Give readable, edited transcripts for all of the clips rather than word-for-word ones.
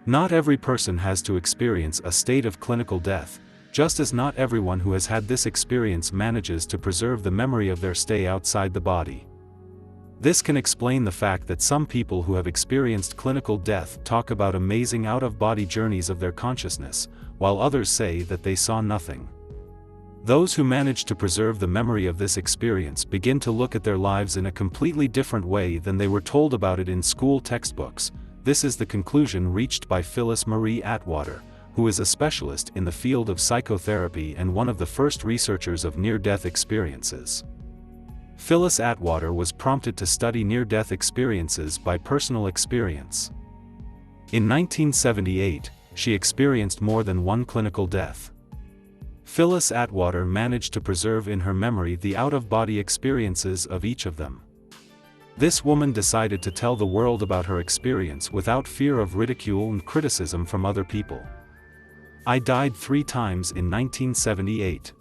Not every person has to experience a state of clinical death, just as not everyone who has had this experience manages to preserve the memory of their stay outside the body. This can explain the fact that some people who have experienced clinical death talk about amazing out-of-body journeys of their consciousness, while others say that they saw nothing. Those who manage to preserve the memory of this experience begin to look at their lives in a completely different way than they were told about it in school textbooks. This is the conclusion reached by Phyllis Marie Atwater, who is a specialist in the field of psychotherapy and one of the first researchers of near-death experiences. Phyllis Atwater was prompted to study near-death experiences by personal experience. In 1978, she experienced more than one clinical death. Phyllis Atwater managed to preserve in her memory the out-of-body experiences of each of them. This woman decided to tell the world about her experience without fear of ridicule and criticism from other people. I died 3 times in 1978.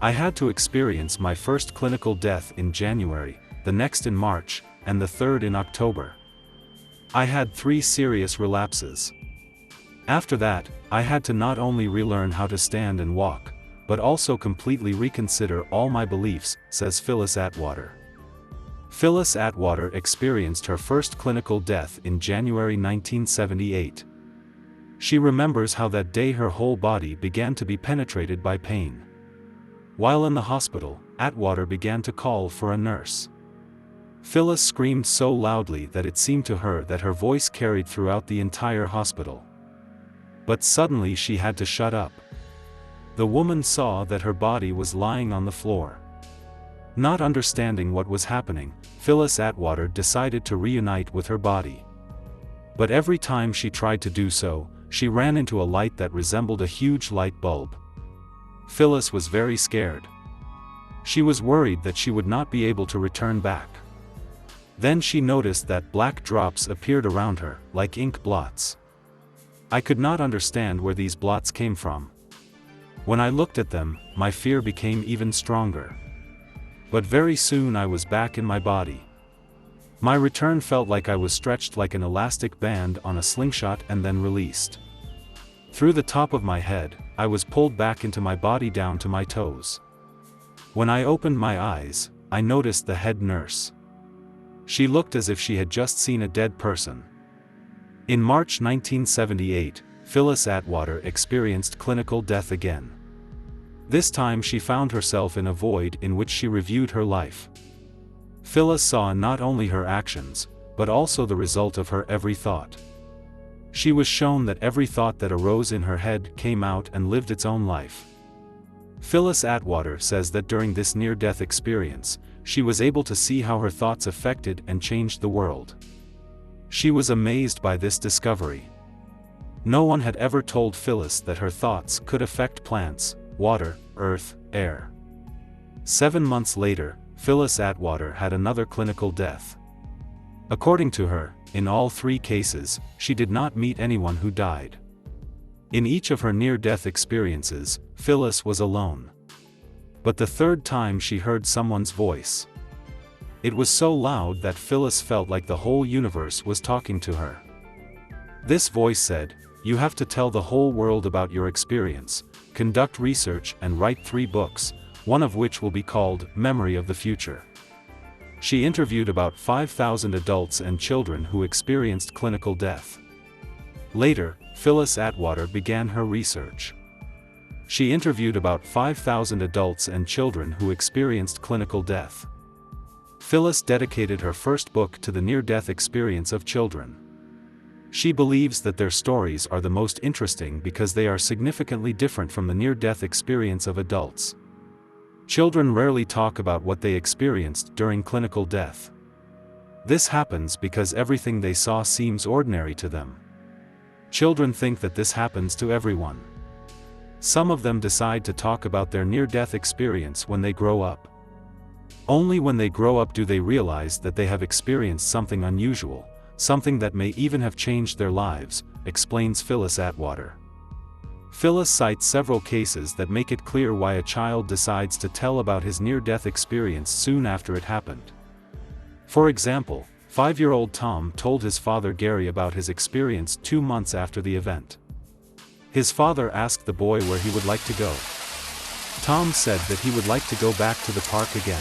I had to experience my first clinical death in January, the next in March, and the third in October. I had 3 serious relapses. After that, I had to not only relearn how to stand and walk, but also completely reconsider all my beliefs, says Phyllis Atwater. Phyllis Atwater experienced her first clinical death in January 1978. She remembers how that day her whole body began to be penetrated by pain. While in the hospital, Atwater began to call for a nurse. Phyllis screamed so loudly that it seemed to her that her voice carried throughout the entire hospital. But suddenly she had to shut up. The woman saw that her body was lying on the floor. Not understanding what was happening, Phyllis Atwater decided to reunite with her body. But every time she tried to do so, she ran into a light that resembled a huge light bulb. Phyllis was very scared. She was worried that she would not be able to return back. Then she noticed that black drops appeared around her, like ink blots. I could not understand where these blots came from. When I looked at them, my fear became even stronger. But very soon I was back in my body. My return felt like I was stretched like an elastic band on a slingshot and then released. Through the top of my head, I was pulled back into my body down to my toes. When I opened my eyes, I noticed the head nurse. She looked as if she had just seen a dead person. In March 1978, Phyllis Atwater experienced clinical death again. This time she found herself in a void in which she reviewed her life. Phyllis saw not only her actions, but also the result of her every thought. She was shown that every thought that arose in her head came out and lived its own life. Phyllis Atwater says that during this near-death experience, she was able to see how her thoughts affected and changed the world. She was amazed by this discovery. No one had ever told Phyllis that her thoughts could affect plants, water, earth, air. 7 months later, Phyllis Atwater had another clinical death. According to her, in all 3 cases, she did not meet anyone who died. In each of her near-death experiences, Phyllis was alone. But the 3rd time she heard someone's voice. It was so loud that Phyllis felt like the whole universe was talking to her. This voice said, "You have to tell the whole world about your experience, conduct research and write 3 books, one of which will be called Memory of the Future." She interviewed about 5,000 adults and children who experienced clinical death. Later, Phyllis Atwater began her research. She interviewed about 5,000 adults and children who experienced clinical death. Phyllis dedicated her first book to the near-death experience of children. She believes that their stories are the most interesting because they are significantly different from the near-death experience of adults. Children rarely talk about what they experienced during clinical death. This happens because everything they saw seems ordinary to them. Children think that this happens to everyone. Some of them decide to talk about their near-death experience when they grow up. Only when they grow up do they realize that they have experienced something unusual, something that may even have changed their lives, explains Phyllis Atwater. Phyllis cites several cases that make it clear why a child decides to tell about his near-death experience soon after it happened. For example, 5-year-old Tom told his father Gary about his experience 2 months after the event. His father asked the boy where he would like to go. Tom said that he would like to go back to the park again.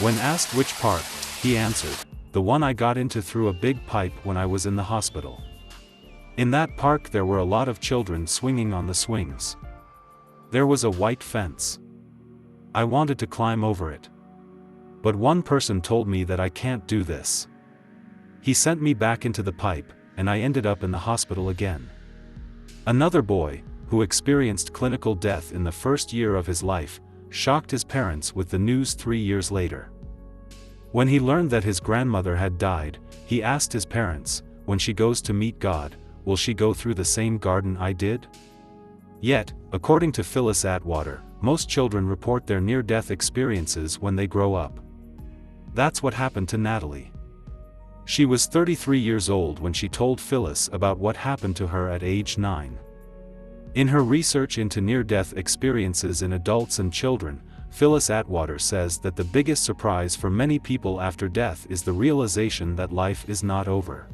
When asked which park, he answered, "The one I got into through a big pipe when I was in the hospital. In that park there were a lot of children swinging on the swings. There was a white fence. I wanted to climb over it. But one person told me that I can't do this. He sent me back into the pipe, and I ended up in the hospital again." Another boy, who experienced clinical death in the first year of his life, shocked his parents with the news 3 years later. When he learned that his grandmother had died, he asked his parents, "When she goes to meet God, will she go through the same garden I did?" Yet, according to Phyllis Atwater, most children report their near-death experiences when they grow up. That's what happened to Natalie. She was 33 years old when she told Phyllis about what happened to her at age 9. In her research into near-death experiences in adults and children, Phyllis Atwater says that the biggest surprise for many people after death is the realization that life is not over.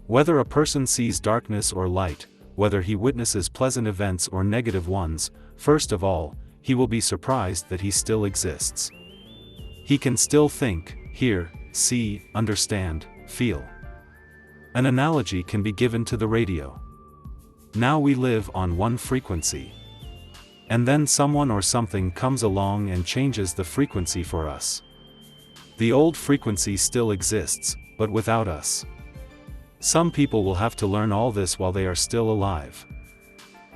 Whether a person sees darkness or light, whether he witnesses pleasant events or negative ones, first of all, he will be surprised that he still exists. He can still think, hear, see, understand, feel. An analogy can be given to the radio. Now we live on one frequency. And then someone or something comes along and changes the frequency for us. The old frequency still exists, but without us. Some people will have to learn all this while they are still alive.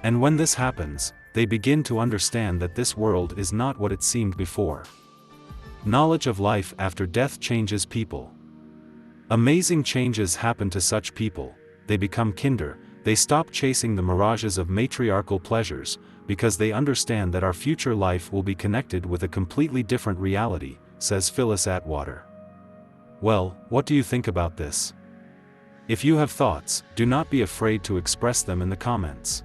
And when this happens, they begin to understand that this world is not what it seemed before. Knowledge of life after death changes people. Amazing changes happen to such people. They become kinder, they stop chasing the mirages of matriarchal pleasures, because they understand that our future life will be connected with a completely different reality, says Phyllis Atwater. Well, what do you think about this? If you have thoughts, do not be afraid to express them in the comments.